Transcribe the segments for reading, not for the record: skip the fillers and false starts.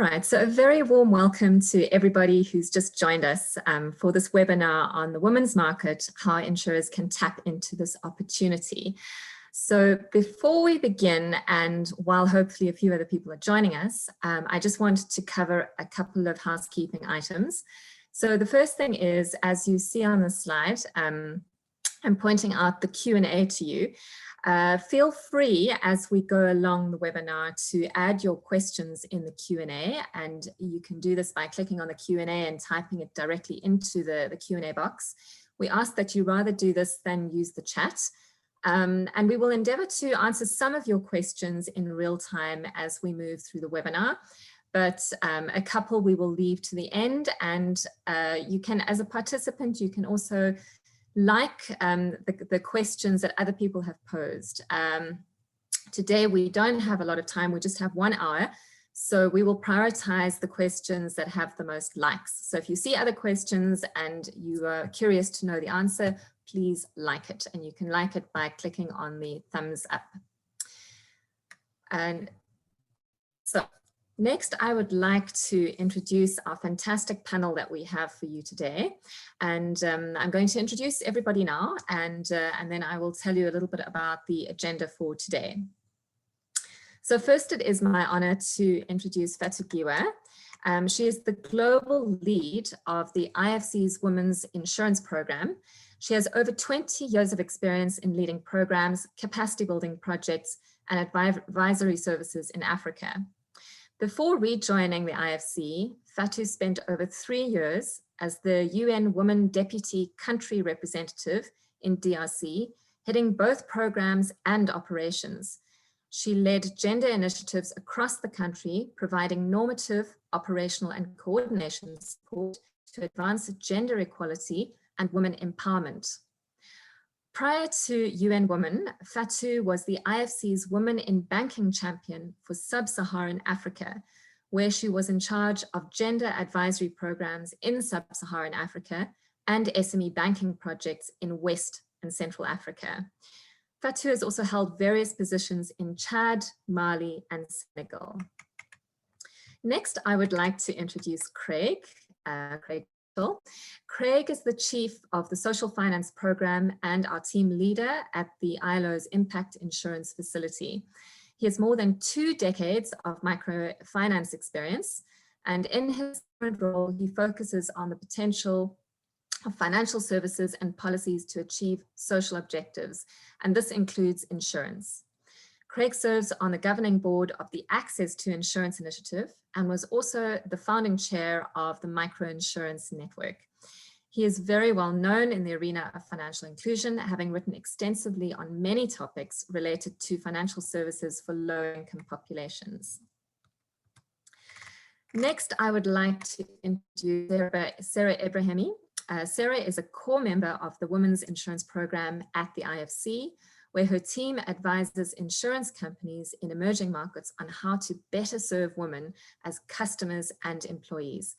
All right, so a very warm welcome to everybody who's just joined us for this webinar on the women's market, how insurers can tap into this opportunity. So before we begin, and while hopefully a few other people are joining us, I just wanted to cover a couple of housekeeping items. So the first thing is, as you see on the slide, I'm pointing out the Q&A to you. Feel free as we go along the webinar to add your questions in the Q&A, and you can do this by clicking on the Q&A and typing it directly into the Q&A box. We ask that you rather do this than use the chat, and we will endeavour to answer some of your questions in real time as we move through the webinar, but a couple we will leave to the end, and you can, as a participant, you can also like the questions that other people have posed. Today we don't have a lot of time, we just have 1 hour, so we will prioritize the questions that have the most likes. So if you see other questions and you are curious to know the answer, please like it, and you can like it by clicking on the thumbs up. And so next, I would like to introduce our fantastic panel that we have for you today. And I'm going to introduce everybody now, and then I will tell you a little bit about the agenda for today. So first, it is my honor to introduce Fatou Giwa. She is the global lead of the IFC's Women's Insurance Program. She has over 20 years of experience in leading programs, capacity building projects, and advisory services in Africa. Before rejoining the IFC, Fatou spent over 3 years as the UN Women Deputy Country Representative in DRC, heading both programs and operations. She led gender initiatives across the country, providing normative, operational, and coordination support to advance gender equality and women empowerment. Prior to UN Women, Fatou was the IFC's Women in Banking Champion for Sub-Saharan Africa, where she was in charge of gender advisory programs in Sub-Saharan Africa and SME banking projects in West and Central Africa. Fatou has also held various positions in Chad, Mali, and Senegal. Next, I would like to introduce Craig. Craig is the chief of the Social Finance Program and our team leader at the ILO's Impact Insurance Facility. He has more than 2 decades of microfinance experience, and in his current role, he focuses on the potential of financial services and policies to achieve social objectives, and this includes insurance. Craig serves on the governing board of the Access to Insurance Initiative and was also the founding chair of the Microinsurance Network. He is very well known in the arena of financial inclusion, having written extensively on many topics related to financial services for low-income populations. Next, I would like to introduce Sarah Ibrahimi. Sarah is a core member of the Women's Insurance Program at the IFC, where her team advises insurance companies in emerging markets on how to better serve women as customers and employees.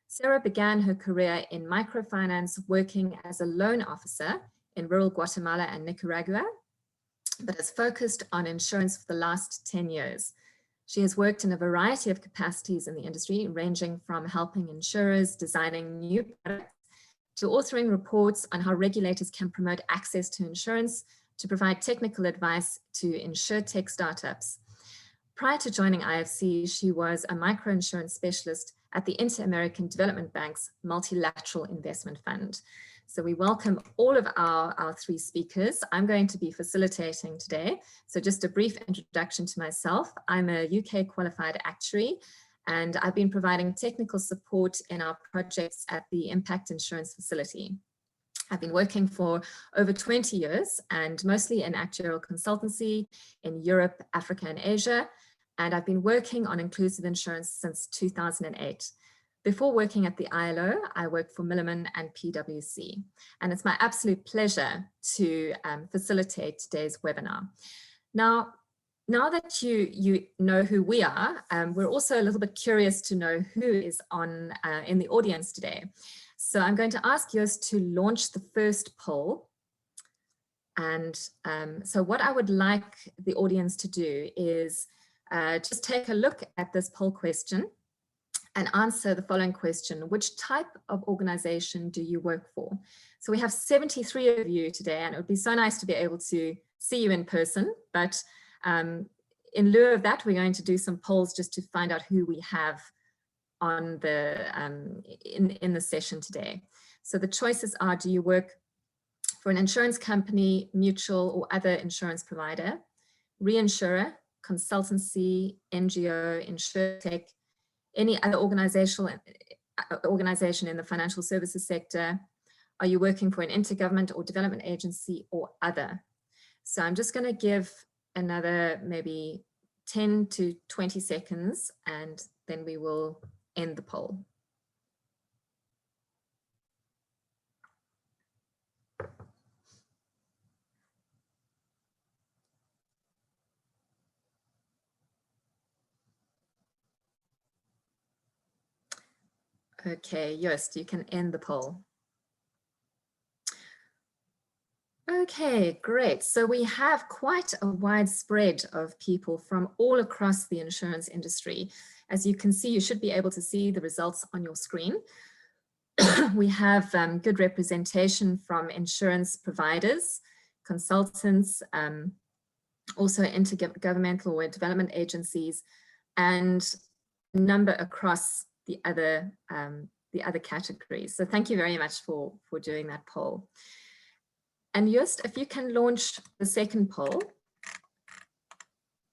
Sarah began her career in microfinance, working as a loan officer in rural Guatemala and Nicaragua, but has focused on insurance for the last 10 years. She has worked in a variety of capacities in the industry, ranging from helping insurers designing new products to authoring reports on how regulators can promote access to insurance, to provide technical advice to insurtech startups. Prior to joining IFC, she was a microinsurance specialist at the Inter-American Development Bank's Multilateral Investment Fund. So we welcome all of our 3 speakers. I'm going to be facilitating today. So just a brief introduction to myself. I'm a UK qualified actuary, and I've been providing technical support in our projects at the Impact Insurance Facility. I've been working for over 20 years and mostly in actuarial consultancy in Europe, Africa, and Asia. And I've been working on inclusive insurance since 2008. Before working at the ILO, I worked for Milliman and PwC. And it's my absolute pleasure to facilitate today's webinar. Now that you know who we are, we're also a little bit curious to know who is in the audience today. So I'm going to ask Joost to launch the first poll. And so what I would like the audience to do is just take a look at this poll question and answer the following question: which type of organization do you work for? So we have 73 of you today, and it would be so nice to be able to see you in person, but in lieu of that, we're going to do some polls just to find out who we have on the in the session today. So the choices are: do you work for an insurance company, mutual or other insurance provider, reinsurer, consultancy, NGO, insurtech, any other organization in the financial services sector? Are you working for an intergovernment or development agency or other? So I'm just going to give another maybe 10 to 20 seconds, and then we will end the poll. Okay, Joost, you can end the poll. Okay, great. So we have quite a wide spread of people from all across the insurance industry. As you can see, you should be able to see the results on your screen. We have good representation from insurance providers, consultants, also intergovernmental or development agencies, and a number across the other categories. So thank you very much for doing that poll. And Joost, if you can launch the second poll,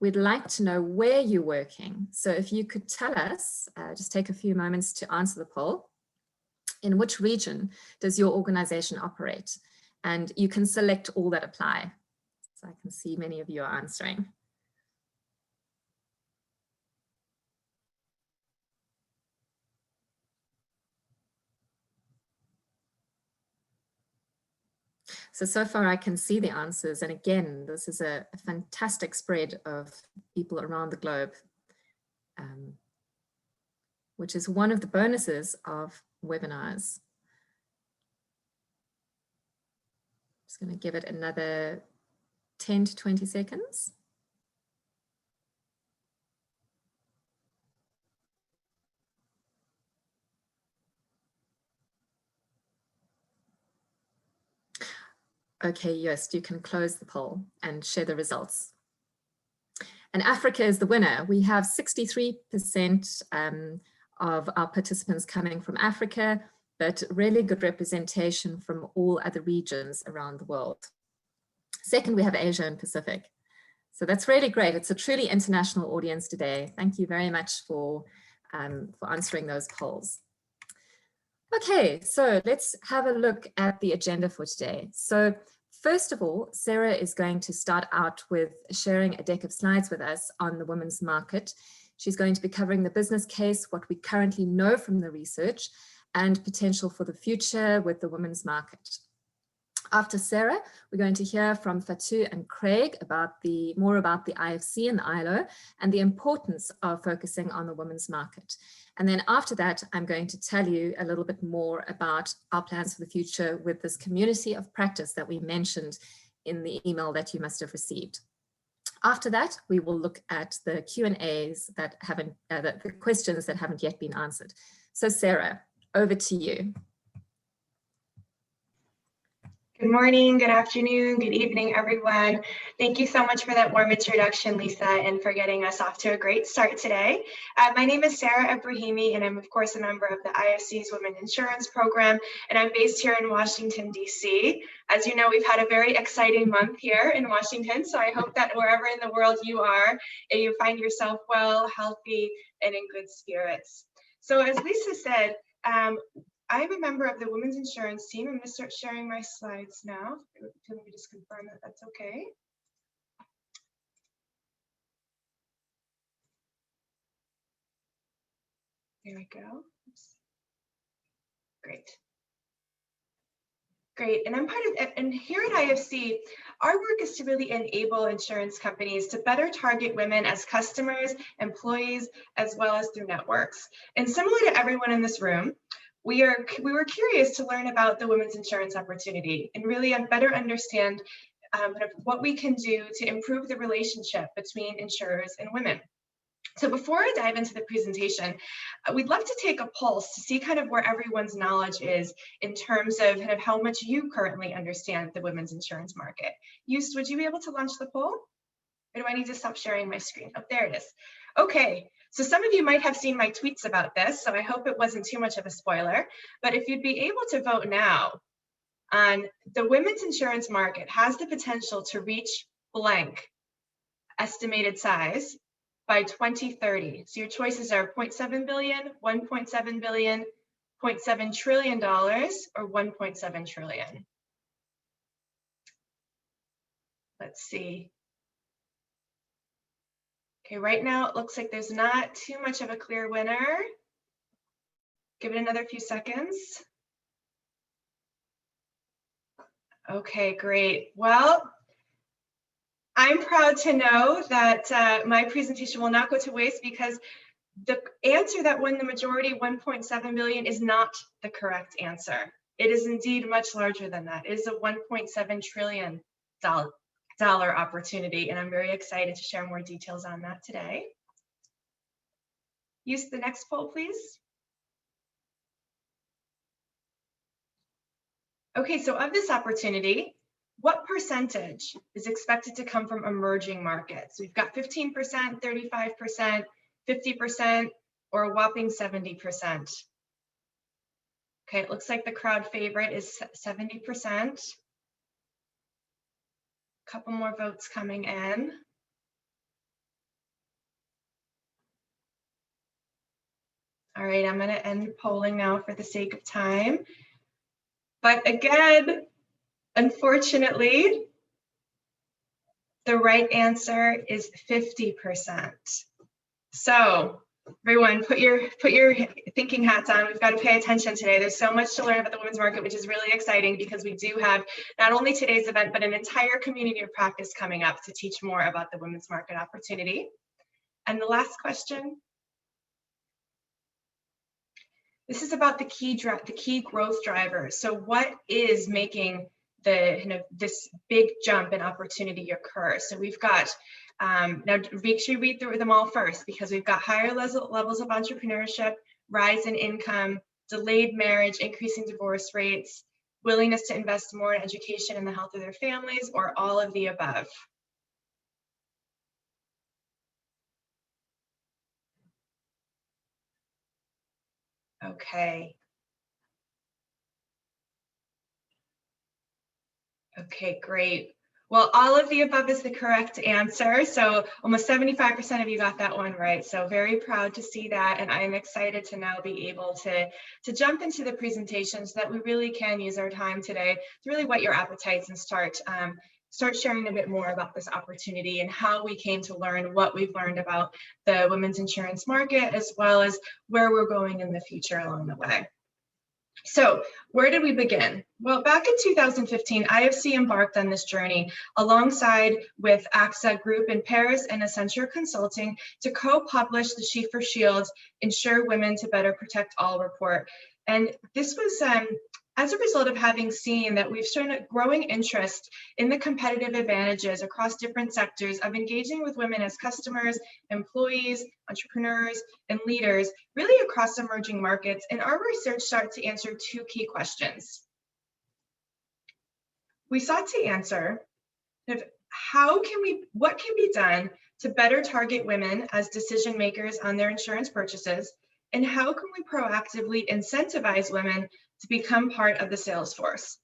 we'd like to know where you're working. So if you could tell us, just take a few moments to answer the poll. In which region does your organization operate? And you can select all that apply. So I can see many of you are answering. So far I can see the answers. And again, this is a fantastic spread of people around the globe, which is one of the bonuses of webinars. Just going to give it another 10 to 20 seconds. Okay, Joost, you can close the poll and share the results. And Africa is the winner. We have 63% of our participants coming from Africa, but really good representation from all other regions around the world. Second, we have Asia and Pacific. So that's really great. It's a truly international audience today. Thank you very much for answering those polls. Okay, so let's have a look at the agenda for today. So first of all, Sarah is going to start out with sharing a deck of slides with us on the women's market. She's going to be covering the business case, what we currently know from the research, and potential for the future with the women's market. After Sarah, we're going to hear from Fatou and Craig about more about the IFC and the ILO and the importance of focusing on the women's market. And then after that, I'm going to tell you a little bit more about our plans for the future with this community of practice that we mentioned in the email that you must have received. After that, we will look at the Q&As that haven't, the questions that haven't yet been answered. So Sarah, over to you. Good morning, good afternoon, good evening, everyone. Thank you so much for that warm introduction, Lisa, and for getting us off to a great start today. My name is Sarah Ibrahimi, and I'm, of course, a member of the IFC's Women's Insurance Program, and I'm based here in Washington, D.C. As you know, we've had a very exciting month here in Washington, so I hope that wherever in the world you are, you find yourself well, healthy, and in good spirits. So as Lisa said, I'm a member of the Women's Insurance team. I'm going to start sharing my slides now. Let me just confirm that that's okay. There we go. Oops. Great. Great, and I'm part of, and here at IFC, our work is to really enable insurance companies to better target women as customers, employees, as well as through networks. And similar to everyone in this room, we were curious to learn about the women's insurance opportunity and really better understand kind of what we can do to improve the relationship between insurers and women. So before I dive into the presentation, we'd love to take a pulse to see kind of where everyone's knowledge is in terms of kind of how much you currently understand the women's insurance market. Yust, would you be able to launch the poll? Or do I need to stop sharing my screen? Oh, there it is. Okay, so some of you might have seen my tweets about this, so I hope it wasn't too much of a spoiler. But if you'd be able to vote now on the women's insurance market has the potential to reach blank estimated size by 2030. So your choices are 0.7 billion, 1.7 billion, 0.7 trillion dollars, or 1.7 trillion. Let's see. Okay, right now it looks like there's not too much of a clear winner. Give it another few seconds. Okay, great. Well, I'm proud to know that my presentation will not go to waste because the answer that won the majority, 1.7 billion, is not the correct answer. It is indeed much larger than that. It is a $1.7 trillion opportunity, and I'm very excited to share more details on that today. Use the next poll, please. Okay, so of this opportunity, what percentage is expected to come from emerging markets? We've got 15%, 35%, 50%, or a whopping 70%. Okay, it looks like the crowd favorite is 70%. A couple more votes coming in. All right, I'm going to end polling now for the sake of time. But again, unfortunately, the right answer is 50%. So everyone, put your thinking hats on. We've got to pay attention today. There's so much to learn about the women's market, which is really exciting because we do have not only today's event, but an entire community of practice coming up to teach more about the women's market opportunity. And the last question. This is about the key growth drivers. So what is making this big jump in opportunity occur? So we've got, now make sure you read through them all first, because we've got higher levels of entrepreneurship, rise in income, delayed marriage, increasing divorce rates, willingness to invest more in education and the health of their families, or all of the above. Okay. Okay, great. Well, all of the above is the correct answer. So almost 75% of you got that one right. So very proud to see that. And I'm excited to now be able to jump into the presentation so that we really can use our time today to really whet your appetites and start sharing a bit more about this opportunity and how we came to learn what we've learned about the women's insurance market, as well as where we're going in the future along the way. So where did we begin? Well, back in 2015, IFC embarked on this journey alongside with AXA Group in Paris and Accenture Consulting to co-publish the She for Shields Insure Women to Better Protect All report. And this was as a result of having seen that we've shown a growing interest in the competitive advantages across different sectors of engaging with women as customers, employees, entrepreneurs, and leaders, really across emerging markets. And our research sought to answer two key questions. We sought to answer what can be done to better target women as decision makers on their insurance purchases, and how can we proactively incentivize women to become part of the sales force?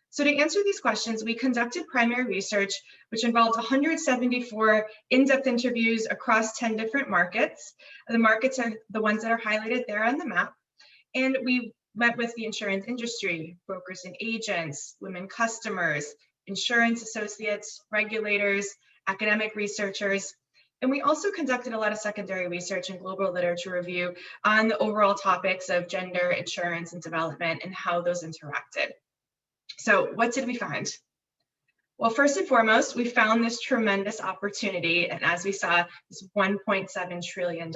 So to answer these questions, we conducted primary research, which involved 174 in-depth interviews across 10 different markets. The markets are the ones that are highlighted there on the map. And we met with the insurance industry, brokers and agents, women customers, insurance associates, regulators, academic researchers. And we also conducted a lot of secondary research and global literature review on the overall topics of gender, insurance, and development, and how those interacted. So what did we find? Well, first and foremost, we found this tremendous opportunity, and as we saw, this $1.7 trillion.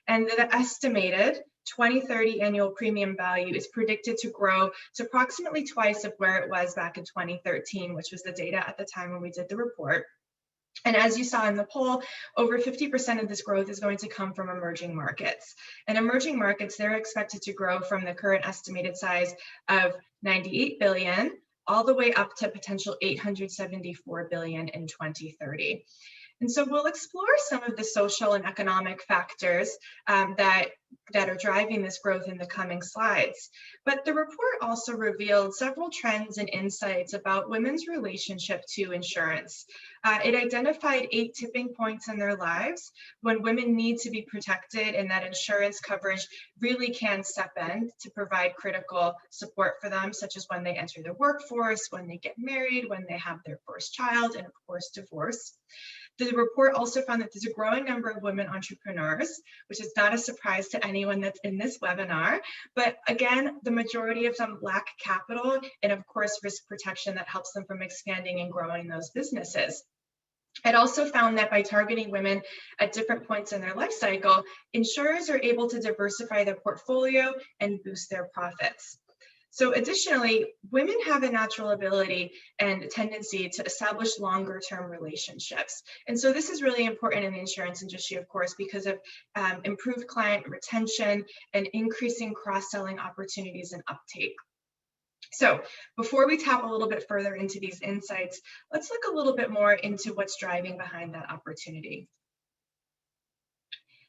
And the estimated 2030 annual premium value is predicted to grow to approximately twice of where it was back in 2013, which was the data at the time when we did the report. And as you saw in the poll, over 50% of this growth is going to come from emerging markets. And emerging markets, they're expected to grow from the current estimated size of 98 billion all the way up to potential 874 billion in 2030. And so we'll explore some of the social and economic factors that are driving this growth in the coming slides. But the report also revealed several trends and insights about women's relationship to insurance. It identified 8 tipping points in their lives when women need to be protected, and that insurance coverage really can step in to provide critical support for them, such as when they enter the workforce, when they get married, when they have their first child, and of course, divorce. The report also found that there's a growing number of women entrepreneurs, which is not a surprise to anyone that's in this webinar. But again, the majority of them lack capital and of course, risk protection that helps them from expanding and growing those businesses. It also found that by targeting women at different points in their life cycle, insurers are able to diversify their portfolio and boost their profits. So additionally, women have a natural ability and tendency to establish longer term relationships. And so this is really important in the insurance industry, of course, because of improved client retention and increasing cross-selling opportunities and uptake. So before we tap a little bit further into these insights, let's look a little bit more into what's driving behind that opportunity.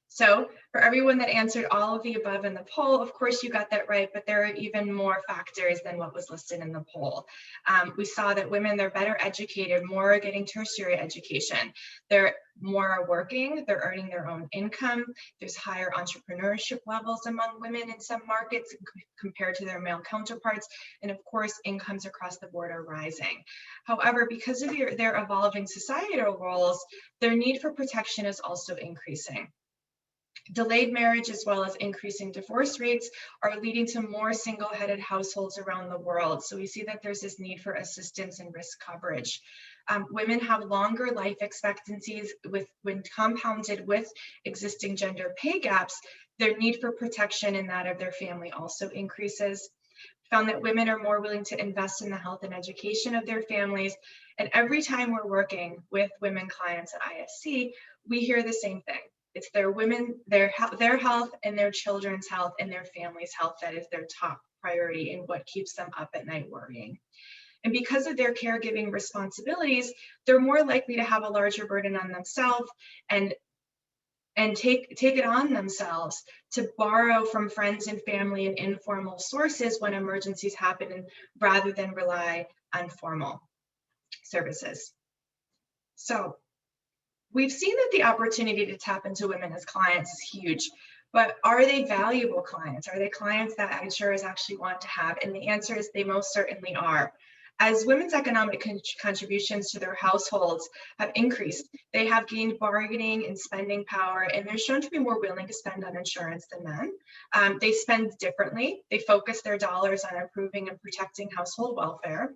So for everyone that answered all of the above in the poll, of course you got that right, but there are even more factors than what was listed in the poll. We saw that women, they're better educated, more are getting tertiary education. They're more are working, they're earning their own income. There's higher entrepreneurship levels among women in some markets compared to their male counterparts. And of course, incomes across the board are rising. However, because of their evolving societal roles, their need for protection is also increasing. Delayed marriage as well as increasing divorce rates are leading to more single-headed households around the world. So we see that there's this need for assistance and risk coverage. Women have longer life expectancies when compounded with existing gender pay gaps, their need for protection and that of their family also increases. Found that women are more willing to invest in the health and education of their families. And every time we're working with women clients at IFC, we hear the same thing. It's their health and their children's health and their family's health that is their top priority and what keeps them up at night worrying. And because of their caregiving responsibilities, they're more likely to have a larger burden on themselves and take it on themselves to borrow from friends and family and informal sources when emergencies happen, rather than rely on formal services. So we've seen that the opportunity to tap into women as clients is huge, but are they valuable clients? Are they clients that insurers actually want to have? And the answer is they most certainly are. As women's economic contributions to their households have increased, they have gained bargaining and spending power, and they're shown to be more willing to spend on insurance than men. They spend differently. They focus their dollars on improving and protecting household welfare.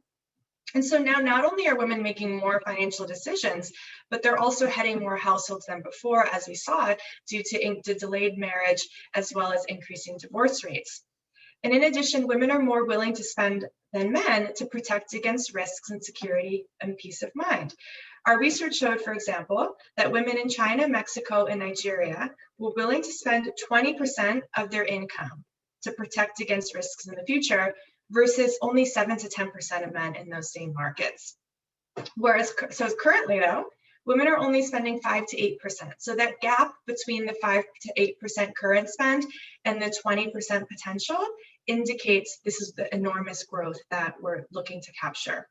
And so now not only are women making more financial decisions, but they're also heading more households than before, as we saw, due to delayed marriage, as well as increasing divorce rates. And in addition, women are more willing to spend than men to protect against risks and security and peace of mind. Our research showed, for example, that women in China, Mexico, and Nigeria were willing to spend 20% of their income to protect against risks in the future, versus only 7 to 10% of men in those same markets. So currently though, women are only spending 5 to 8%. So that gap between the 5 to 8% current spend and the 20% potential indicates this is the enormous growth that we're looking to capture.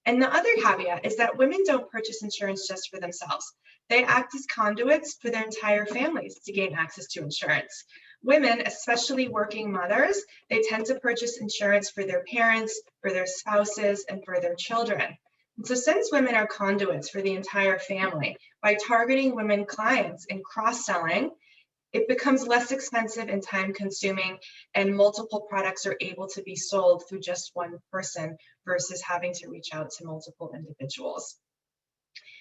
And the other caveat is that women don't purchase insurance just for themselves. They act as conduits for their entire families to gain access to insurance. Women, especially working mothers, they tend to purchase insurance for their parents, for their spouses, and for their children. And so since women are conduits for the entire family, by targeting women clients and cross-selling, it becomes less expensive and time-consuming, and multiple products are able to be sold through just one person versus having to reach out to multiple individuals.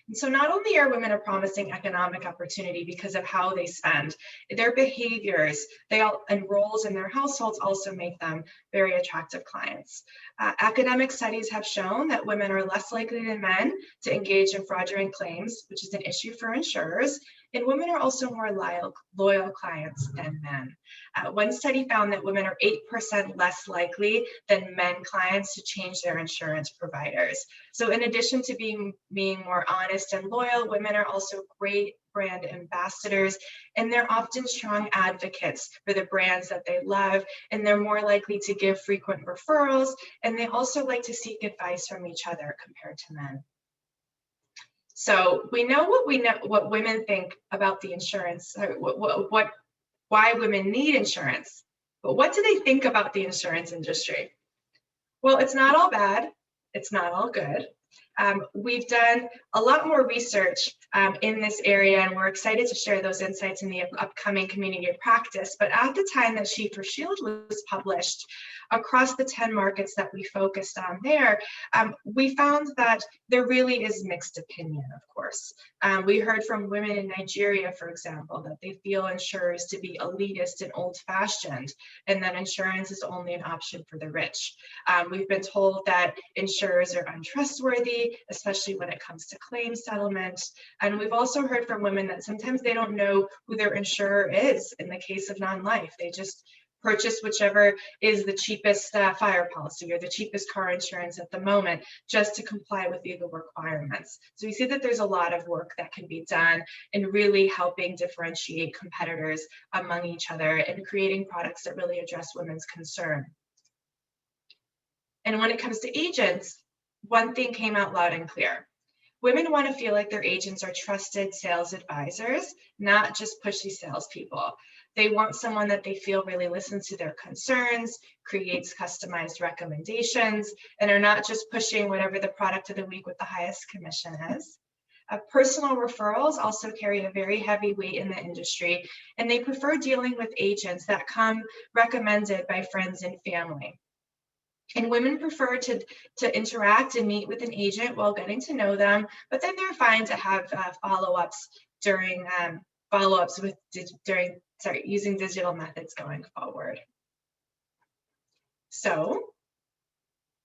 And so not only are women a promising economic opportunity because of how they spend, their behaviors and roles in their households also make them very attractive clients. Academic studies have shown that women are less likely than men to engage in fraudulent claims, which is an issue for insurers, and women are also more loyal clients than men. One study found that women are 8% less likely than men clients to change their insurance providers. So in addition to being more honest and loyal, women are also great brand ambassadors, and they're often strong advocates for the brands that they love, and they're more likely to give frequent referrals, and they also like to seek advice from each other compared to men. So we know what women think about the insurance, why women need insurance, but what do they think about the insurance industry? Well, it's not all bad, it's not all good. We've done a lot more research in this area, and we're excited to share those insights in the upcoming community of practice. But at the time that She for Shield was published, across the 10 markets that we focused on there, we found that there really is mixed opinion, of course. We heard from women in Nigeria, for example, that they feel insurers to be elitist and old-fashioned, and that insurance is only an option for the rich. We've been told that insurers are untrustworthy, especially when it comes to claim settlement. And we've also heard from women that sometimes they don't know who their insurer is in the case of non-life. They just purchase whichever is the cheapest fire policy or the cheapest car insurance at the moment, just to comply with legal requirements. So we see that there's a lot of work that can be done in really helping differentiate competitors among each other and creating products that really address women's concern. And when it comes to agents, one thing came out loud and clear. Women want to feel like their agents are trusted sales advisors, not just pushy salespeople. They want someone that they feel really listens to their concerns, creates customized recommendations, and are not just pushing whatever the product of the week with the highest commission is. Personal referrals also carry a very heavy weight in the industry, and they prefer dealing with agents that come recommended by friends and family. And women prefer to interact and meet with an agent while getting to know them, but then they're fine to have follow-ups using digital methods going forward. So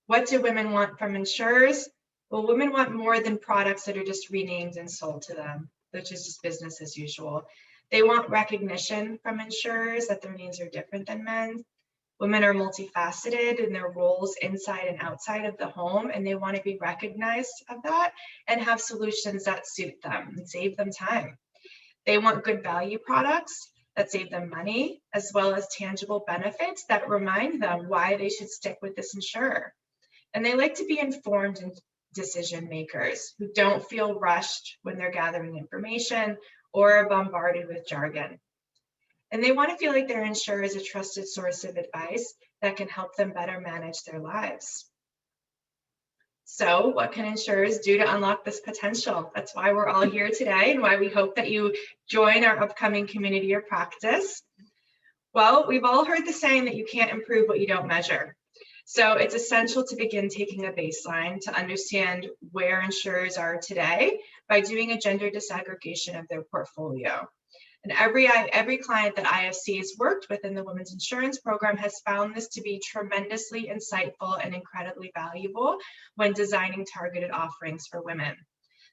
what do women want from insurers? Well, women want more than products that are just renamed and sold to them, which is just business as usual. They want recognition from insurers that their needs are different than men's. Women are multifaceted in their roles inside and outside of the home, and they want to be recognized of that and have solutions that suit them and save them time. They want good value products that save them money, as well as tangible benefits that remind them why they should stick with this insurer. And they like to be informed decision makers who don't feel rushed when they're gathering information or bombarded with jargon. And they want to feel like their insurer is a trusted source of advice that can help them better manage their lives. So what can insurers do to unlock this potential? That's why we're all here today and why we hope that you join our upcoming community or practice. Well, we've all heard the saying that you can't improve what you don't measure. So it's essential to begin taking a baseline to understand where insurers are today by doing a gender disaggregation of their portfolio. And every client that IFC has worked with in the Women's Insurance Program has found this to be tremendously insightful and incredibly valuable when designing targeted offerings for women.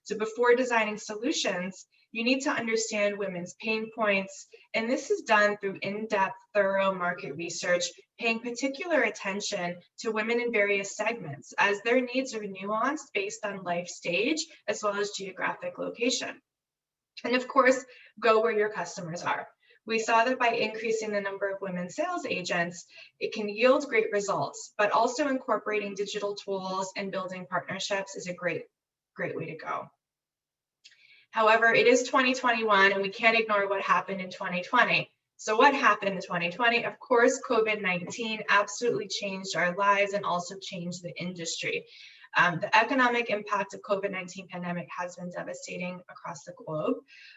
So before designing solutions, you need to understand women's pain points, and this is done through in-depth, thorough market research, paying particular attention to women in various segments, as their needs are nuanced based on life stage, as well as geographic location. And of course, go where your customers are. We saw that by increasing the number of women sales agents, it can yield great results, but also incorporating digital tools and building partnerships is a great way to go. However, it is 2021 and we can't ignore what happened in 2020. So what happened in 2020? Of course, COVID-19 absolutely changed our lives and also changed the industry. The economic impact of COVID-19 pandemic has been devastating across the globe.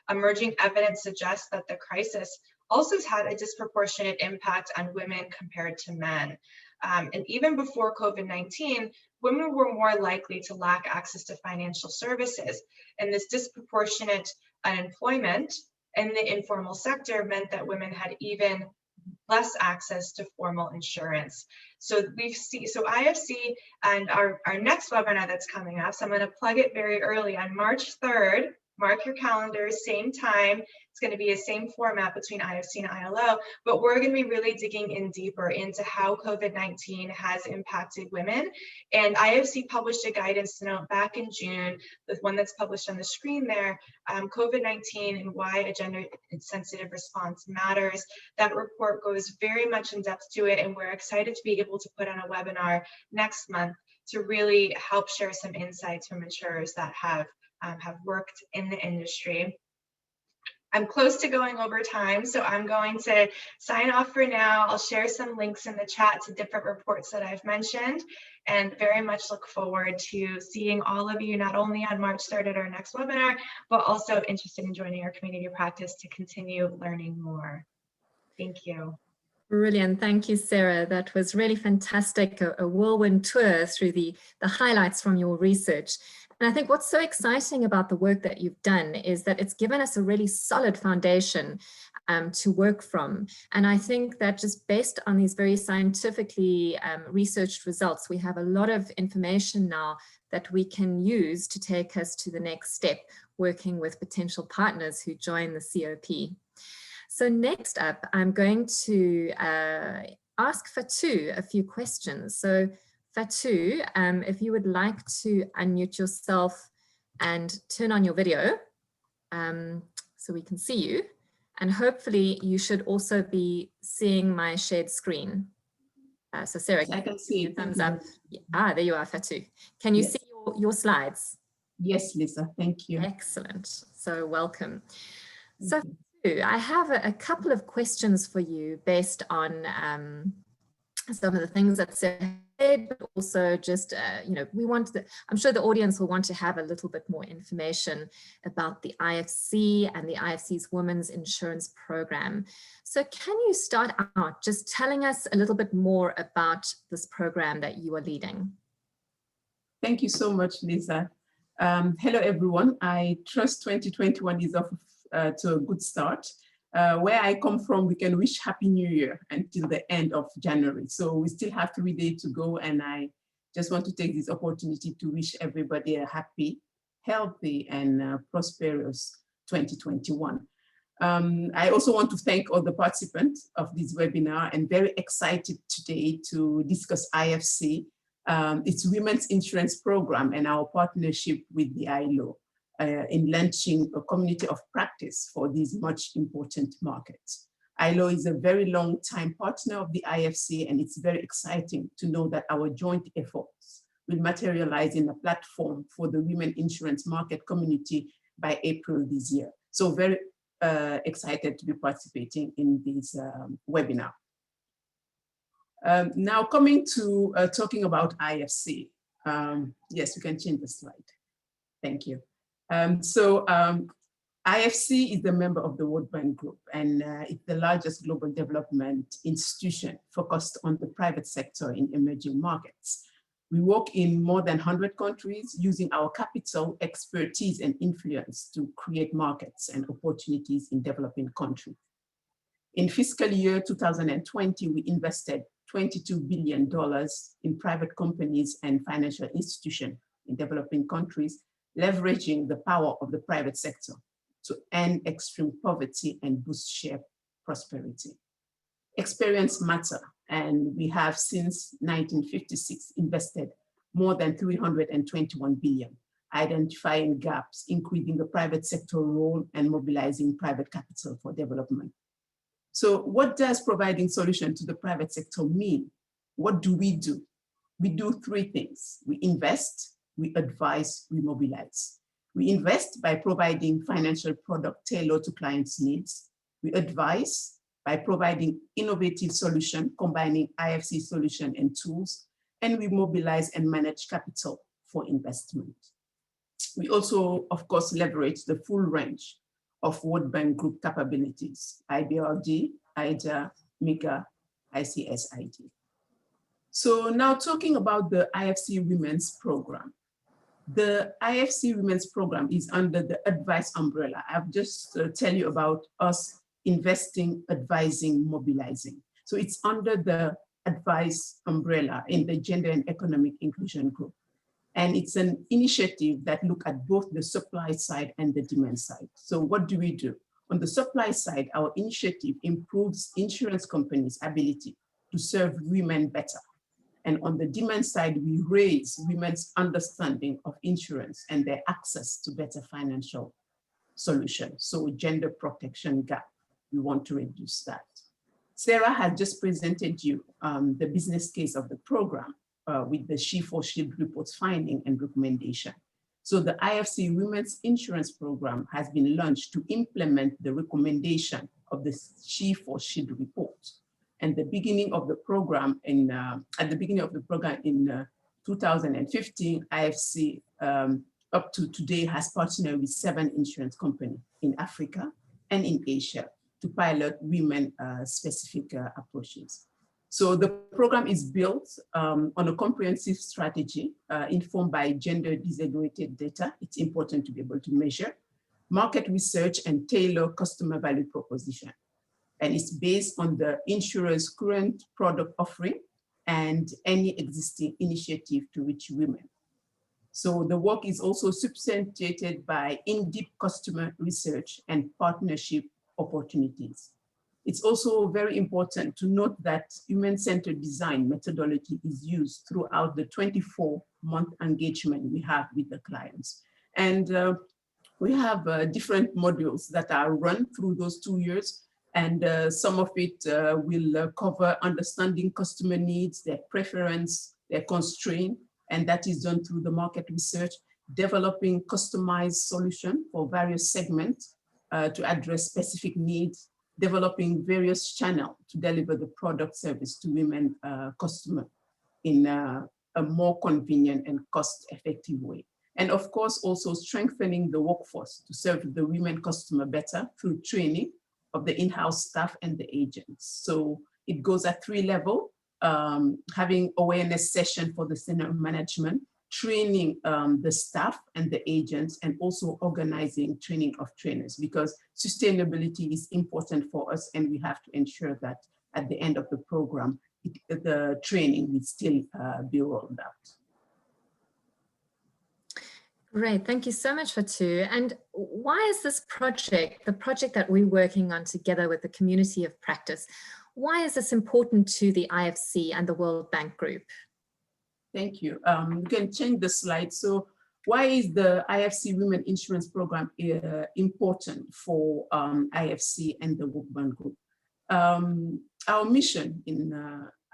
Emerging evidence suggests that the crisis also has had a disproportionate impact on women compared to men. And even before COVID-19, women were more likely to lack access to financial services. And this disproportionate unemployment in the informal sector meant that women had even less access to formal insurance. So IFC and our next webinar that's coming up, so I'm going to plug it very early on March 3rd. Mark your calendars, same time. It's going to be a same format between IFC and ILO, but we're going to be really digging in deeper into how COVID-19 has impacted women. And IFC published a guidance note back in June, the one that's published on the screen there, COVID-19 and why a gender-sensitive response matters. That report goes very much in depth to it, and we're excited to be able to put on a webinar next month to really help share some insights from insurers that have worked in the industry. I'm close to going over time, so I'm going to sign off for now. I'll share some links in the chat to different reports that I've mentioned, and very much look forward to seeing all of you not only on March 3rd at our next webinar, but also interested in joining our community practice to continue learning more. Thank you. Brilliant. Thank you, Sarah. That was really fantastic, a whirlwind tour through the highlights from your research. And I think what's so exciting about the work that you've done is that it's given us a really solid foundation to work from. And I think that just based on these very scientifically researched results, we have a lot of information now that we can use to take us to the next step, working with potential partners who join the COP. So next up, I'm going to ask Fatou a few questions. So Fatou, if you would like to unmute yourself and turn on your video so we can see you. And hopefully you should also be seeing my shared screen. So Sarah, I can see it. Thumbs up. Ah, there you are, Fatou. Can you see your slides? Yes, Lisa, thank you. Excellent. So welcome. So I have a couple of questions for you based on some of the things that Sarah said, but also just, I'm sure the audience will want to have a little bit more information about the IFC and the IFC's Women's Insurance Program. So can you start out just telling us a little bit more about this program that you are leading? Thank you so much, Lisa. Hello, everyone. I trust 2021 is off to a good start. Where I come from, we can wish Happy New Year until the end of January. So we still have 3 days to go, and I just want to take this opportunity to wish everybody a happy, healthy, and prosperous 2021. I also want to thank all the participants of this webinar, and very excited today to discuss IFC, its Women's Insurance Program, and our partnership with the ILO. In launching a community of practice for these much important markets. ILO is a very long time partner of the IFC, and it's very exciting to know that our joint efforts will materialize in a platform for the women insurance market community by April this year. So very excited to be participating in this webinar. Now coming to talking about IFC. Yes, you can change the slide. Thank you. IFC is a member of the World Bank Group, and it's the largest global development institution focused on the private sector in emerging markets. We work in more than 100 countries using our capital, expertise, and influence to create markets and opportunities in developing countries. In fiscal year 2020, we invested $22 billion in private companies and financial institutions in developing countries, leveraging the power of the private sector to end extreme poverty and boost shared prosperity. Experience matter, and we have since 1956 invested more than 321 billion, identifying gaps, increasing the private sector role, and mobilizing private capital for development. So what does providing solution to the private sector mean? What do? We do 3 things. We invest, we advise, we mobilize. We invest by providing financial product tailored to clients' needs. We advise by providing innovative solution, combining IFC solution and tools, and we mobilize and manage capital for investment. We also, of course, leverage the full range of World Bank Group capabilities, IBRD, IDA, MIGA, ICSID. So now talking about the IFC Women's Program. The IFC Women's Program is under the advice umbrella. I've just tell you about us investing, advising, mobilizing. So it's under the advice umbrella in the Gender and Economic Inclusion Group. And it's an initiative that look at both the supply side and the demand side. So what do we do? On the supply side, our initiative improves insurance companies' ability to serve women better. And on the demand side, we raise women's understanding of insurance and their access to better financial solutions. So gender protection gap, we want to reduce that. Sarah has just presented you the business case of the program with the She for Shield report's finding and recommendation. So the IFC Women's Insurance Program has been launched to implement the recommendation of the She for Shield report. And the beginning of the program at the beginning of the program in 2015, IFC up to today has partnered with 7 insurance companies in Africa and in Asia to pilot women specific approaches. So the program is built on a comprehensive strategy informed by gender disaggregated data. It's important to be able to measure market research and tailor customer value proposition. And it's based on the insurer's current product offering and any existing initiative to reach women. So the work is also substantiated by in-depth customer research and partnership opportunities. It's also very important to note that human-centered design methodology is used throughout the 24-month engagement we have with the clients. And we have different modules that are run through those 2 years. And some of it will cover understanding customer needs, their preference, their constraint, and that is done through the market research, developing customized solution for various segments to address specific needs, developing various channels to deliver the product service to women customer in a more convenient and cost-effective way. And of course, also strengthening the workforce to serve the women customer better through training of the in-house staff and the agents. So it goes at 3 levels, having awareness session for the senior management, training the staff and the agents, and also organizing training of trainers, because sustainability is important for us and we have to ensure that at the end of the program, the training will still be rolled out. Great, thank you so much, Fatou. And why is this project, the project that we're working on together with the community of practice, why is this important to the IFC and the World Bank Group? Thank you. You can change the slide. So why is the IFC Women Insurance Program important for IFC and the World Bank Group? Our mission in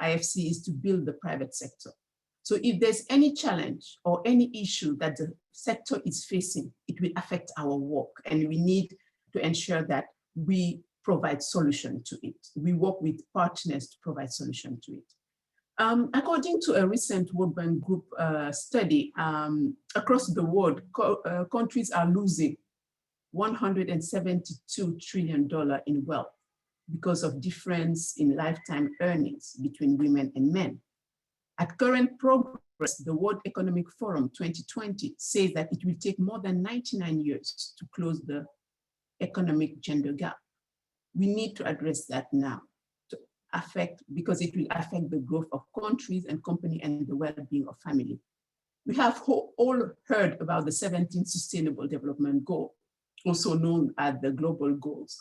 IFC is to build the private sector. So if there's any challenge or any issue that the sector is facing, it will affect our work, and we need to ensure that we provide solution to it. We work with partners to provide solution to it. According to a recent World Bank Group study, across the world, countries are losing $172 trillion in wealth because of difference in lifetime earnings between women and men. At current progress, the World Economic Forum 2020 says that it will take more than 99 years to close the economic gender gap. We need to address that now because it will affect the growth of countries and companies and the well-being of family. We have all heard about the 17 Sustainable Development Goals, also known as the Global Goals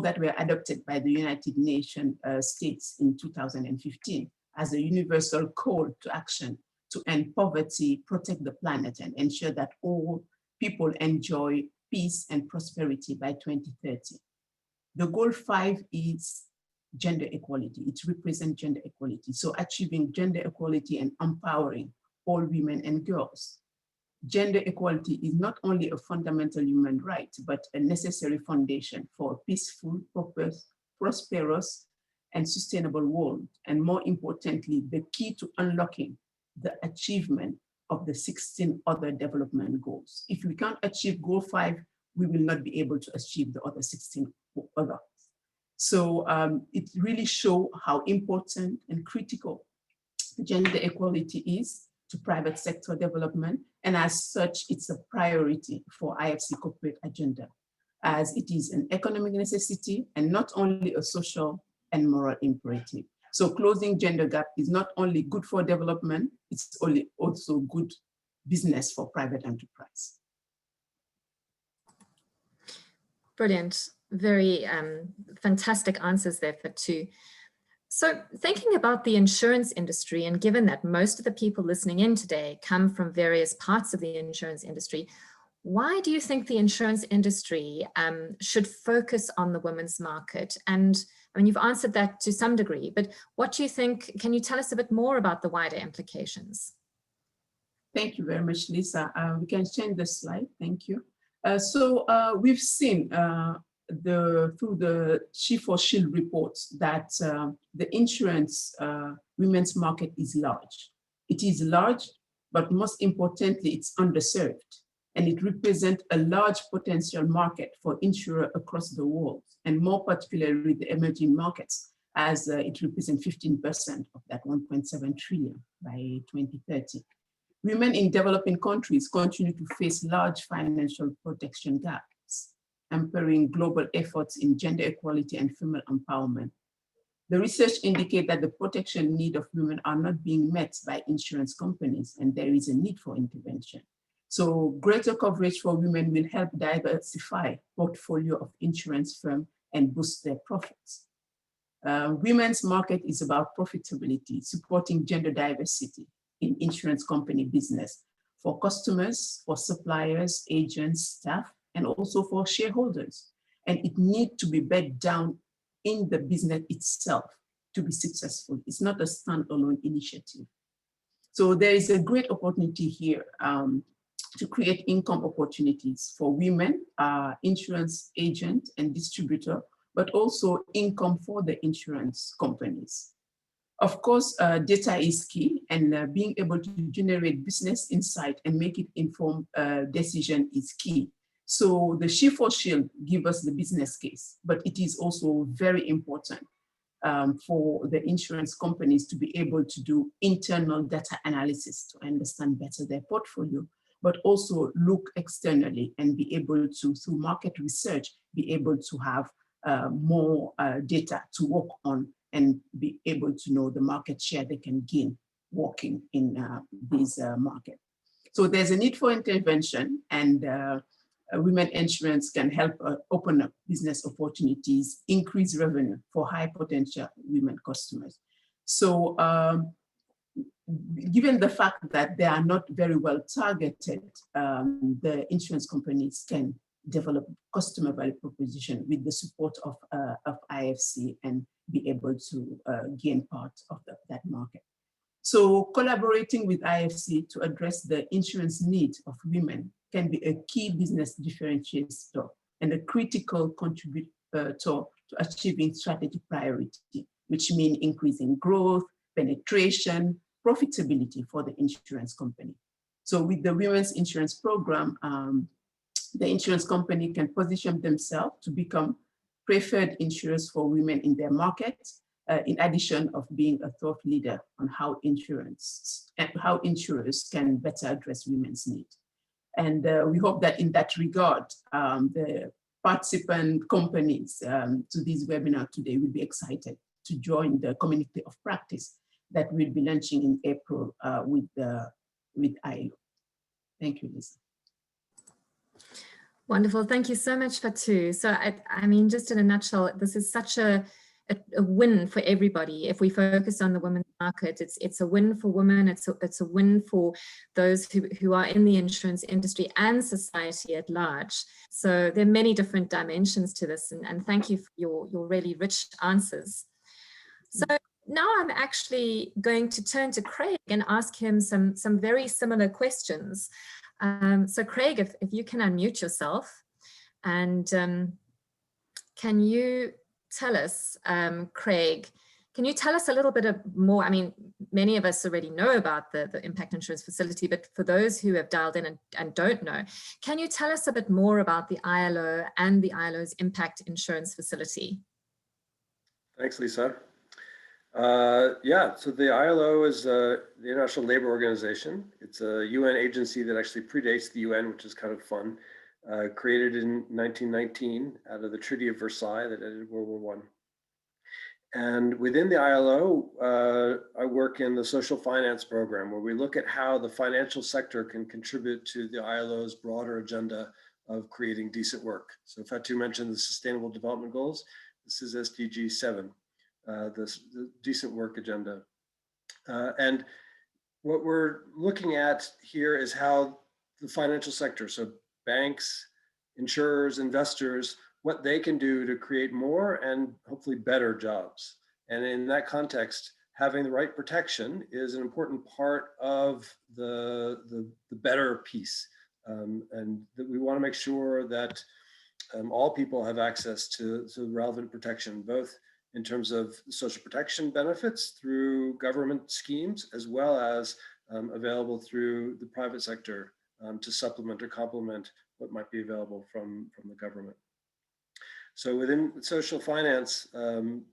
that were adopted by the United Nations states in 2015 as a universal call to action to end poverty, protect the planet, and ensure that all people enjoy peace and prosperity by 2030. The goal 5 is gender equality. It represents gender equality. So achieving gender equality and empowering all women and girls. Gender equality is not only a fundamental human right, but a necessary foundation for a peaceful, prosperous, and sustainable world. And more importantly, the key to unlocking the achievement of the 16 other development goals. If we can't achieve goal 5, we will not be able to achieve the other 16 others. So it really shows how important and critical gender equality is to private sector development, and as such, it's a priority for IFC corporate agenda, as it is an economic necessity and not only a social and moral imperative. So closing gender gap is not only good for development, it's also good business for private enterprise. Brilliant. Very fantastic answers there for two. So thinking about the insurance industry, and given that most of the people listening in today come from various parts of the insurance industry, why do you think the insurance industry should focus on the women's market? And I mean, you've answered that to some degree, but what do you think, can you tell us a bit more about the wider implications? Thank you very much, Lisa. We can change the slide, thank you. We've seen through the She4Shield reports that the insurance women's market is large. It is large, but most importantly, it's underserved. And it represents a large potential market for insurers across the world, and more particularly the emerging markets, as it represents 15% of that 1.7 trillion by 2030. Women in developing countries continue to face large financial protection gaps, hampering global efforts in gender equality and female empowerment. The research indicates that the protection needs of women are not being met by insurance companies, and there is a need for intervention. So greater coverage for women will help diversify portfolio of insurance firms and boost their profits. Women's market is about profitability, supporting gender diversity in insurance company business for customers, for suppliers, agents, staff, and also for shareholders. And it needs to be bed down in the business itself to be successful. It's not a standalone initiative. So there is a great opportunity here to create income opportunities for women, insurance agent and distributor, but also income for the insurance companies. Of course, data is key, and being able to generate business insight and make it informed decision is key. So the She4Shield gives us the business case, but it is also very important for the insurance companies to be able to do internal data analysis to understand better their portfolio, but also look externally and be able to, through market research, be able to have more data to work on and be able to know the market share they can gain working in this market. So there's a need for intervention, and women insurance can help open up business opportunities, increase revenue for high potential women customers. So given the fact that they are not very well targeted, the insurance companies can develop customer value proposition with the support of IFC and be able to gain part of that market. So collaborating with IFC to address the insurance needs of women can be a key business differentiator and a critical contributor to achieving strategic priority, which means increasing growth, penetration, profitability for the insurance company. So with the Women's Insurance Program, the insurance company can position themselves to become preferred insurers for women in their market, in addition of being a thought leader on how insurers can better address women's needs. And we hope that in that regard, the participant companies to this webinar today will be excited to join the community of practice that we'll be launching in April with ILO. Thank you, Lisa. Wonderful. Thank you so much, Fatou. So I mean, just in a nutshell, this is such a win for everybody. If we focus on the women's market, it's a win for women. It's a win for those who are in the insurance industry and society at large. So there are many different dimensions to this, and thank you for your really rich answers. So now I'm actually going to turn to Craig and ask him some very similar questions. So Craig, if you can unmute yourself, and can you tell us, Craig, can you tell us a little bit more? I mean, many of us already know about the Impact Insurance Facility, but for those who have dialed in and don't know, can you tell us a bit more about the ILO and the ILO's Impact Insurance Facility? Thanks, Lisa. Yeah, so the ILO is the International Labor Organization. It's a UN agency that actually predates the UN, which is kind of fun. Created in 1919 out of the Treaty of Versailles that ended World War I. And within the ILO, I work in the social finance program, where we look at how the financial sector can contribute to the ILO's broader agenda of creating decent work. So Fatou mentioned the Sustainable Development Goals. This is SDG 7, the decent work agenda. And what we're looking at here is how the financial sector, so banks, insurers, investors, what they can do to create more and hopefully better jobs. And in that context, having the right protection is an important part of the better piece. And that we want to make sure that all people have access to relevant protection, both in terms of social protection benefits through government schemes, as well as available through the private sector to supplement or complement what might be available from the government. So within social finance,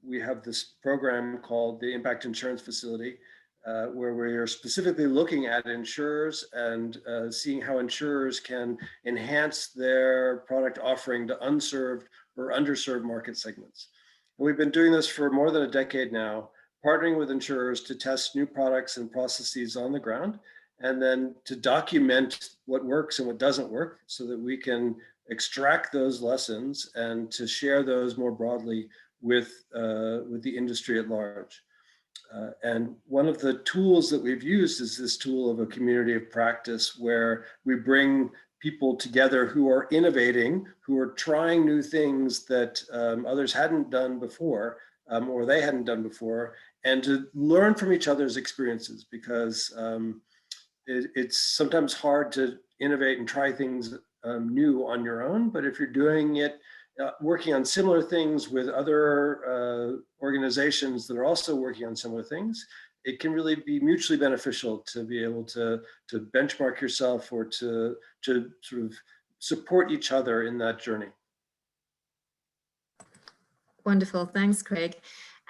we have this program called the Impact Insurance Facility, where we are specifically looking at insurers and seeing how insurers can enhance their product offering to unserved or underserved market segments. And we've been doing this for more than a decade now, partnering with insurers to test new products and processes on the ground, and then to document what works and what doesn't work so that we can extract those lessons and to share those more broadly with the industry at large. And one of the tools that we've used is this tool of a community of practice, where we bring people together who are innovating, who are trying new things that others hadn't done before, or they hadn't done before, and to learn from each other's experiences, because it's sometimes hard to innovate and try things new on your own, but if you're doing it, working on similar things with other organizations that are also working on similar things, it can really be mutually beneficial to be able to benchmark yourself or to sort of support each other in that journey. Wonderful, thanks, Craig.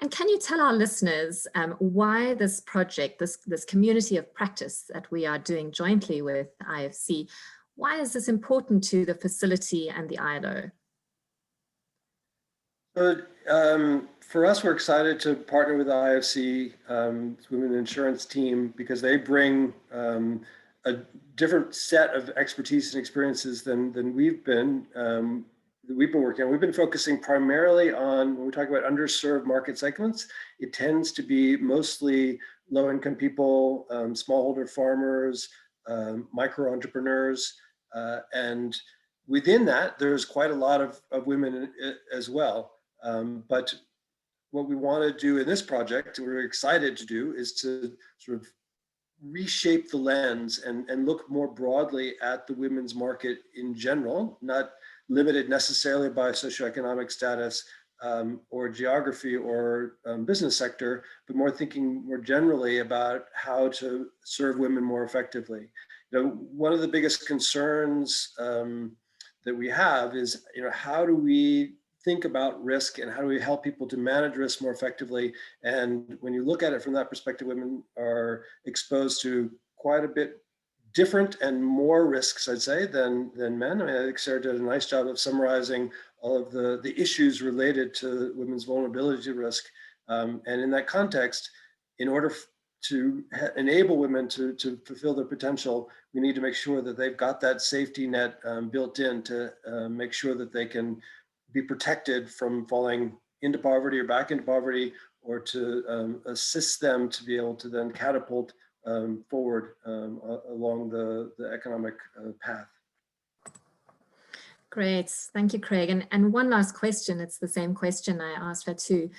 And can you tell our listeners why this project, this community of practice that we are doing jointly with IFC, why is this important to the facility and the ILO? So, for us, we're excited to partner with the IFC Women Insurance team, because they bring a different set of expertise and experiences than we've been working on. We've been focusing primarily on, when we talk about underserved market segments, it tends to be mostly low-income people, smallholder farmers, micro entrepreneurs, and within that, there's quite a lot of women as well. But what we want to do in this project, and we're excited to do, is to sort of reshape the lens and look more broadly at the women's market in general, not limited necessarily by socioeconomic status or geography or business sector, but more thinking more generally about how to serve women more effectively. You know, one of the biggest concerns that we have is, you know, how do we think about risk and how do we help people to manage risk more effectively? And when you look at it from that perspective, women are exposed to quite a bit different and more risks, I'd say, than men. I mean, I think Sarah did a nice job of summarizing all of the issues related to women's vulnerability to risk. And in that context, in order to enable women to fulfill their potential, we need to make sure that they've got that safety net built in to make sure that they can be protected from falling into poverty or back into poverty, or to assist them to be able to then catapult forward along the economic path. Great, thank you, Craig. And one last question, it's the same question I asked her too.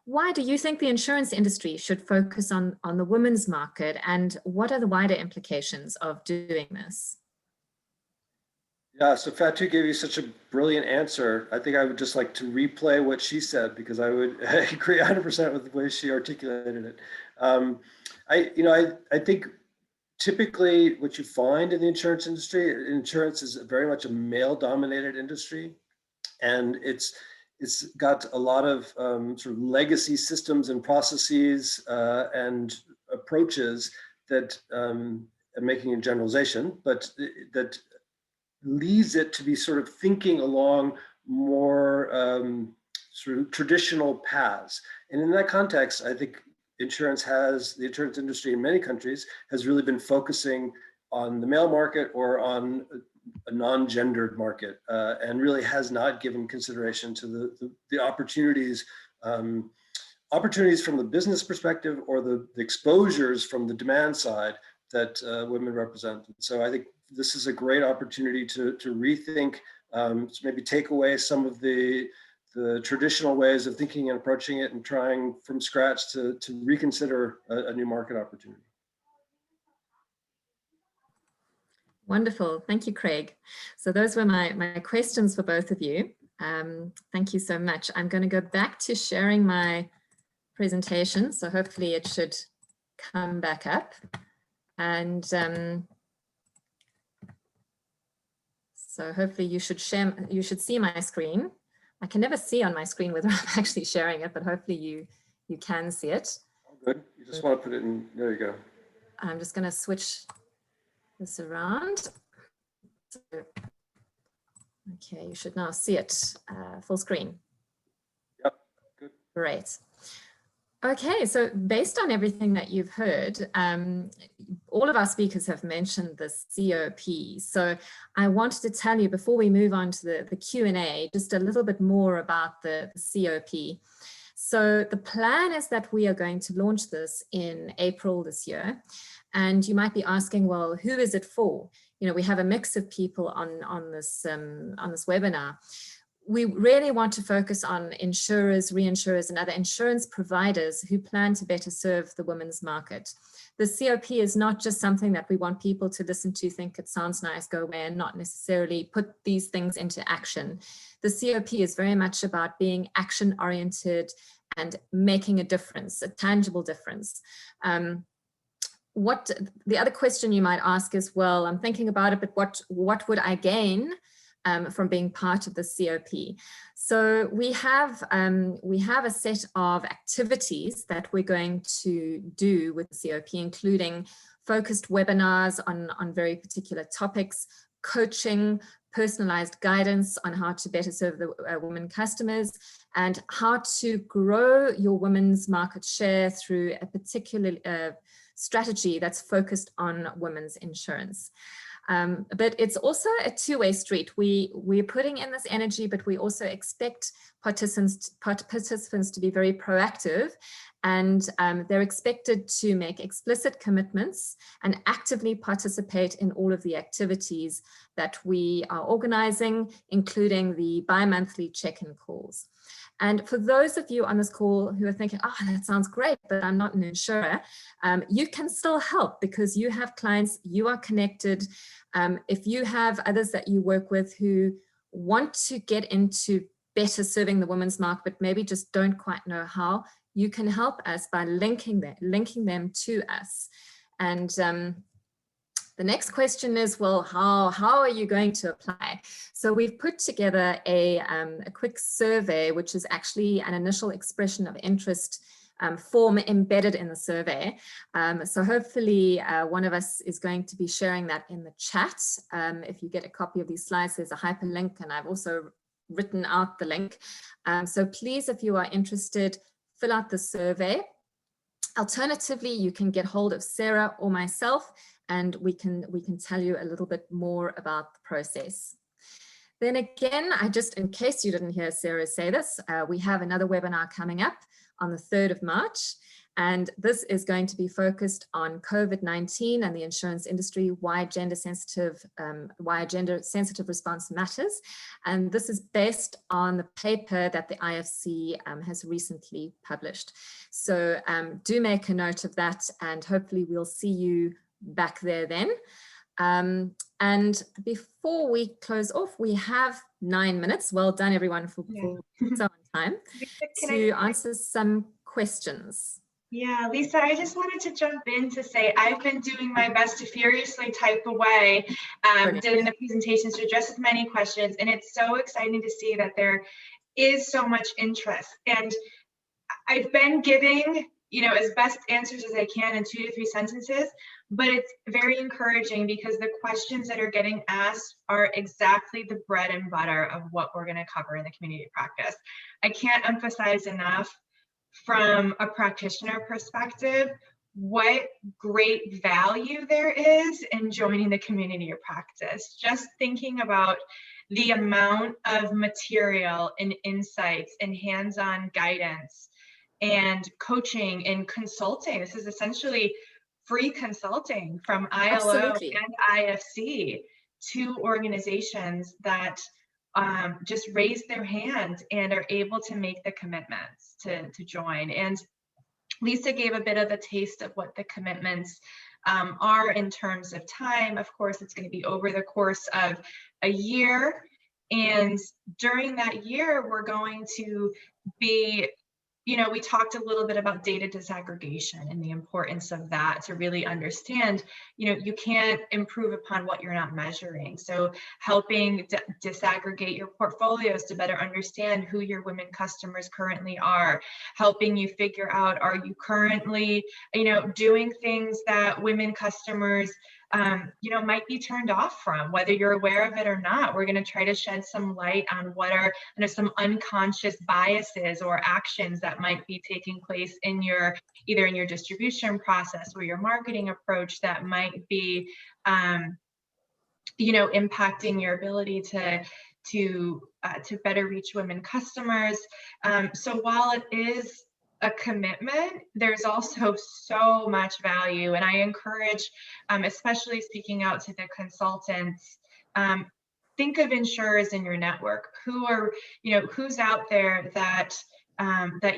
Why do you think the insurance industry should focus on the women's market, and what are the wider implications of doing this? Yeah, so Fatou gave you such a brilliant answer. I think I would just like to replay what she said, because I would agree 100% with the way she articulated it. I think typically what you find in the insurance industry, insurance is very much a male-dominated industry, and it's got a lot of sort of legacy systems and processes and approaches that, I'm making a generalization, but that leads it to be sort of thinking along more sort of traditional paths. And in that context, I think the insurance industry in many countries has really been focusing on the male market or on a non-gendered market, and really has not given consideration to the opportunities from the business perspective or the exposures from the demand side that women represent. So I think this is a great opportunity to rethink, to maybe take away some of the traditional ways of thinking and approaching it and trying from scratch to reconsider a new market opportunity. Wonderful. Thank you, Craig. So those were my questions for both of you. Thank you so much. I'm going to go back to sharing my presentation. So hopefully it should come back up. And so hopefully you should see my screen. I can never see on my screen whether I'm actually sharing it, but hopefully you can see it. All good. You just want to put it in. There you go. I'm just going to switch this around. So, okay, you should now see it full screen. Yep, good. Great. Okay, so based on everything that you've heard, all of our speakers have mentioned the COP. So I wanted to tell you before we move on to the Q&A, just a little bit more about the COP. So the plan is that we are going to launch this in April this year. And you might be asking, well, who is it for? You know, we have a mix of people on this webinar. We really want to focus on insurers, reinsurers, and other insurance providers who plan to better serve the women's market. The COP is not just something that we want people to listen to, think it sounds nice, go away, and not necessarily put these things into action. The COP is very much about being action-oriented and making a difference, a tangible difference. What the other question you might ask is, well, I'm thinking about it, but what would I gain from being part of the COP? So we have a set of activities that we're going to do with the COP, including focused webinars on very particular topics, coaching, personalized guidance on how to better serve the women customers, and how to grow your women's market share through a particular strategy that's focused on women's insurance. But it's also a two-way street. We're putting in this energy, but we also expect participants to be very proactive, and they're expected to make explicit commitments and actively participate in all of the activities that we are organizing, including the bi-monthly check-in calls. And for those of you on this call who are thinking, oh, that sounds great, but I'm not an insurer, you can still help because you have clients, you are connected. If you have others that you work with who want to get into better serving the women's market, but maybe just don't quite know how, you can help us by linking them to us. And the next question is, well, how are you going to apply? So we've put together a quick survey, which is actually an initial expression of interest form embedded in the survey. So hopefully one of us is going to be sharing that in the chat. If you get a copy of these slides, there's a hyperlink, and I've also written out the link. So please, if you are interested, fill out the survey. Alternatively, you can get hold of Sarah or myself, and we can tell you a little bit more about the process. Then again, in case you didn't hear Sarah say this, we have another webinar coming up on the 3rd of March. And this is going to be focused on COVID-19 and the insurance industry, why gender sensitive response matters. And this is based on the paper that the IFC has recently published. So do make a note of that, and hopefully we'll see you back there then. And before we close off, we have 9 minutes. Well done, everyone, for so on time to answer some questions. Yeah, Lisa, I just wanted to jump in to say I've been doing my best to furiously type away during the presentations to address as many questions, and it's so exciting to see that there is so much interest. And I've been giving, as best answers as I can in 2 to 3 sentences, but it's very encouraging because the questions that are getting asked are exactly the bread and butter of what we're going to cover in the community practice. I can't emphasize enough from a practitioner perspective what great value there is in joining the community of practice. Just thinking about the amount of material and insights and hands-on guidance and coaching and consulting. This is essentially free consulting from ILO Absolutely. and IFC to organizations that just raise their hand and are able to make the commitments to join. And Lisa gave a bit of a taste of what the commitments are in terms of time. Of course, it's going to be over the course of a year. And during that year, we're going to be, we talked a little bit about data disaggregation and the importance of that to really understand, you can't improve upon what you're not measuring. So helping disaggregate your portfolios to better understand who your women customers currently are, helping you figure out, are you currently, doing things that women customers might be turned off from, whether you're aware of it or not. We're going to try to shed some light on what are some unconscious biases or actions that might be taking place in either in your distribution process or your marketing approach that might be, impacting your ability to better reach women customers. So while it is a commitment, there's also so much value. And I encourage, especially speaking out to the consultants, think of insurers in your network. Who are, who's out there that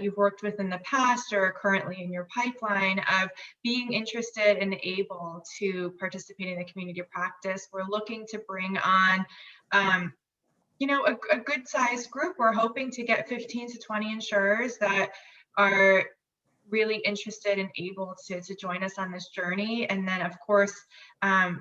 you've worked with in the past or are currently in your pipeline of being interested and able to participate in the community practice. We're looking to bring on a good sized group. We're hoping to get 15 to 20 insurers that are really interested and able to join us on this journey. And then of course,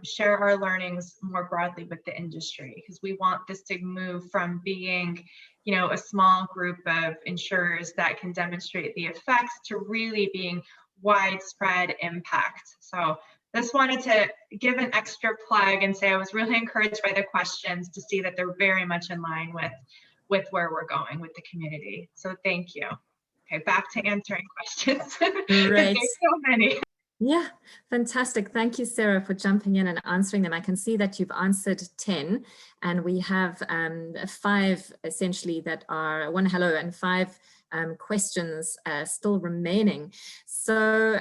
share our learnings more broadly with the industry, because we want this to move from being, a small group of insurers that can demonstrate the effects to really being widespread impact. So just wanted to give an extra plug and say I was really encouraged by the questions to see that they're very much in line with where we're going with the community. So thank you. Okay, back to answering questions. Great. There's so many. Yeah, fantastic. Thank you, Sarah, for jumping in and answering them. I can see that you've answered 10, and we have 5 essentially that are 1 hello and 5 questions still remaining. So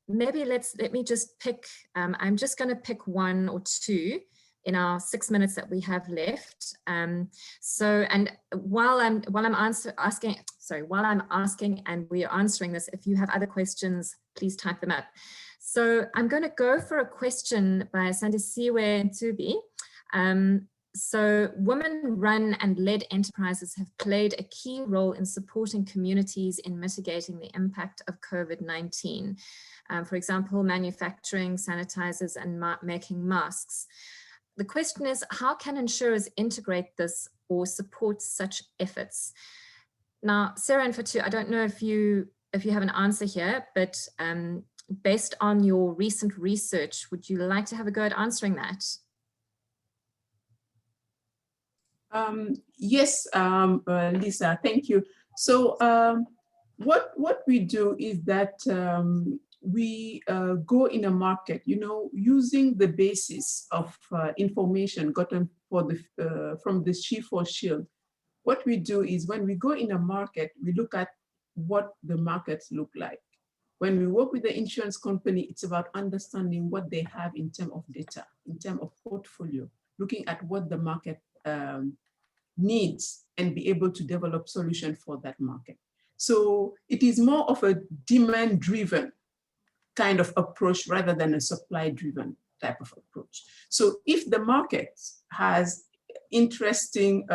maybe let me just pick, I'm just going to pick 1 or 2 in our 6 minutes that we have left. So, and while I'm asking and we are answering this, if you have other questions, please type them up. So I'm going to go for a question by Sandisiwe Ntubi. So women-run and led enterprises have played a key role in supporting communities in mitigating the impact of COVID-19. For example, manufacturing sanitizers and making masks. The question is, how can insurers integrate this or support such efforts? Now, Sarah and Fatu, I don't know if you have an answer here, but based on your recent research, would you like to have a go at answering that? Yes, Lisa, thank you. So what we do is that we go in a market, using the basis of information gotten from the She4 Shield. What we do is when we go in a market, we look at what the markets look like. When we work with the insurance company, it's about understanding what they have in terms of data, in terms of portfolio, looking at what the market needs and be able to develop solutions for that market. So it is more of a demand-driven kind of approach rather than a supply-driven type of approach. So if the market has interesting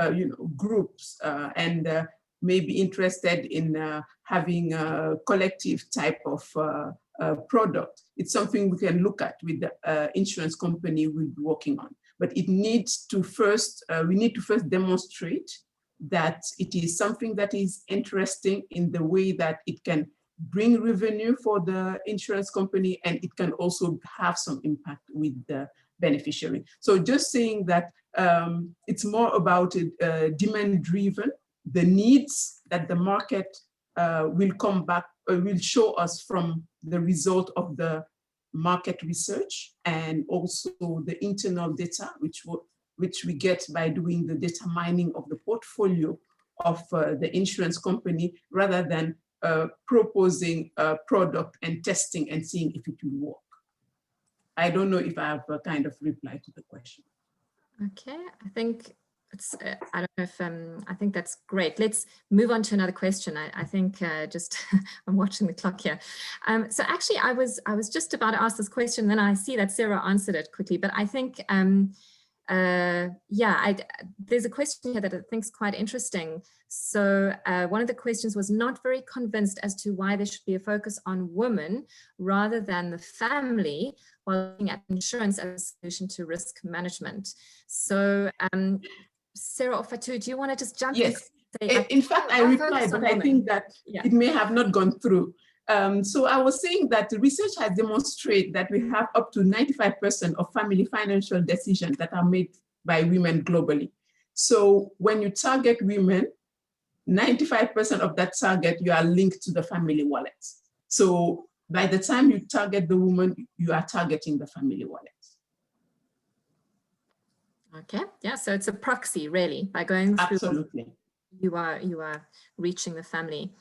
groups and may be interested in having a collective type of product, it's something we can look at with the insurance company we'll be working on. But it needs to first, we need to first demonstrate that it is something that is interesting in the way that it can bring revenue for the insurance company, and it can also have some impact with the beneficiary. So just saying that it's more about demand driven, the needs that the market will come back, will show us from the result of the market research, and also the internal data, which we get by doing the data mining of the portfolio of the insurance company, rather than proposing a product and testing and seeing if it will work. I don't know if I have a kind of reply to the question. Okay, I think it's, I don't know if, I think that's great. Let's move on to another question. I think just, I'm watching the clock here. So actually I was just about to ask this question, then I see that Sarah answered it quickly, but I think, yeah, there's a question here that I think is quite interesting. So one of the questions was not very convinced as to why there should be a focus on women rather than the family while looking at insurance as a solution to risk management. So Sarah or Fatou, do you want to just jump in? Yes, in fact, I replied, but I think that it may have not gone through. So I was saying that the research has demonstrated that we have up to 95% of family financial decisions that are made by women globally. So when you target women, 95% of that target, you are linked to the family wallet. So by the time you target the woman, you are targeting the family wallet. Okay, yeah, so it's a proxy really, by going through. Absolutely. You are reaching the family.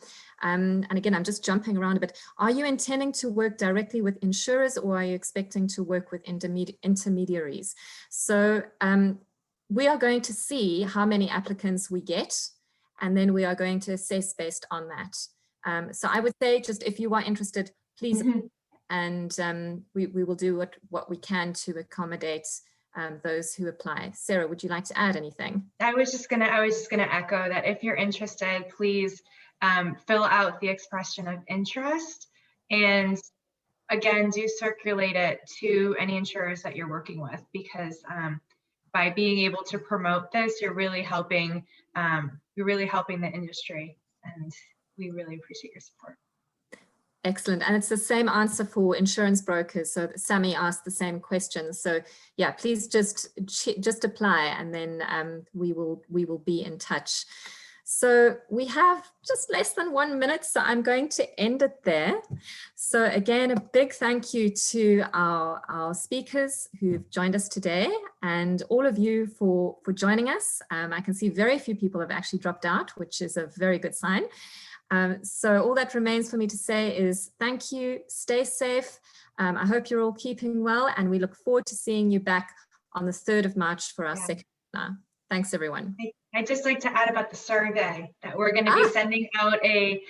And again, I'm just jumping around a bit. Are you intending to work directly with insurers, or are you expecting to work with intermediaries? So we are going to see how many applicants we get, and then we are going to assess based on that. So I would say, just if you are interested, please, and we will do what we can to accommodate those who apply. Sarah, would you like to add anything? I was just gonna echo that if you're interested, please fill out the expression of interest, and again, do circulate it to any insurers that you're working with, because by being able to promote this, you're really helping the industry, and we really appreciate your support. Excellent. And it's the same answer for insurance brokers. So Sammy asked the same question. So yeah, please just apply, and then we will be in touch. So we have just less than 1 minute, so I'm going to end it there. So again, a big thank you to our speakers who've joined us today, and all of you for joining us. I can see very few people have actually dropped out, which is a very good sign. So all that remains for me to say is thank you, stay safe. I hope you're all keeping well, and we look forward to seeing you back on the 3rd of March for our second webinar. Thanks, everyone. I'd just like to add about the survey that we're going to be sending out a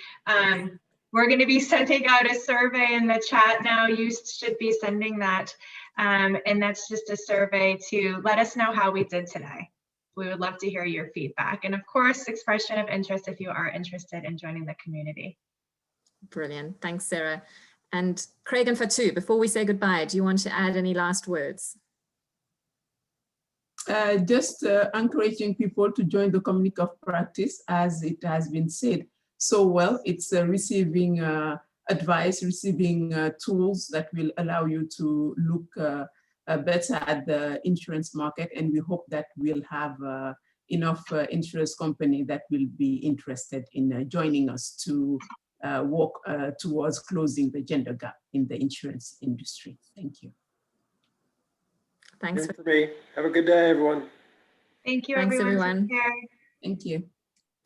survey in the chat now. You should be sending that, and that's just a survey to let us know how we did today. We would love to hear your feedback, and of course, expression of interest if you are interested in joining the community. Brilliant. Thanks, Sarah. And Craig and Fatou, before we say goodbye, do you want to add any last words? Just encouraging people to join the community of practice, as it has been said so well. It's receiving advice, receiving tools that will allow you to look better at the insurance market, and we hope that we'll have enough insurance company that will be interested in joining us to work towards closing the gender gap in the insurance industry. Thank you. Thanks for me. Have a good day, everyone. Thank you, Thanks, everyone. Take care. Thank you.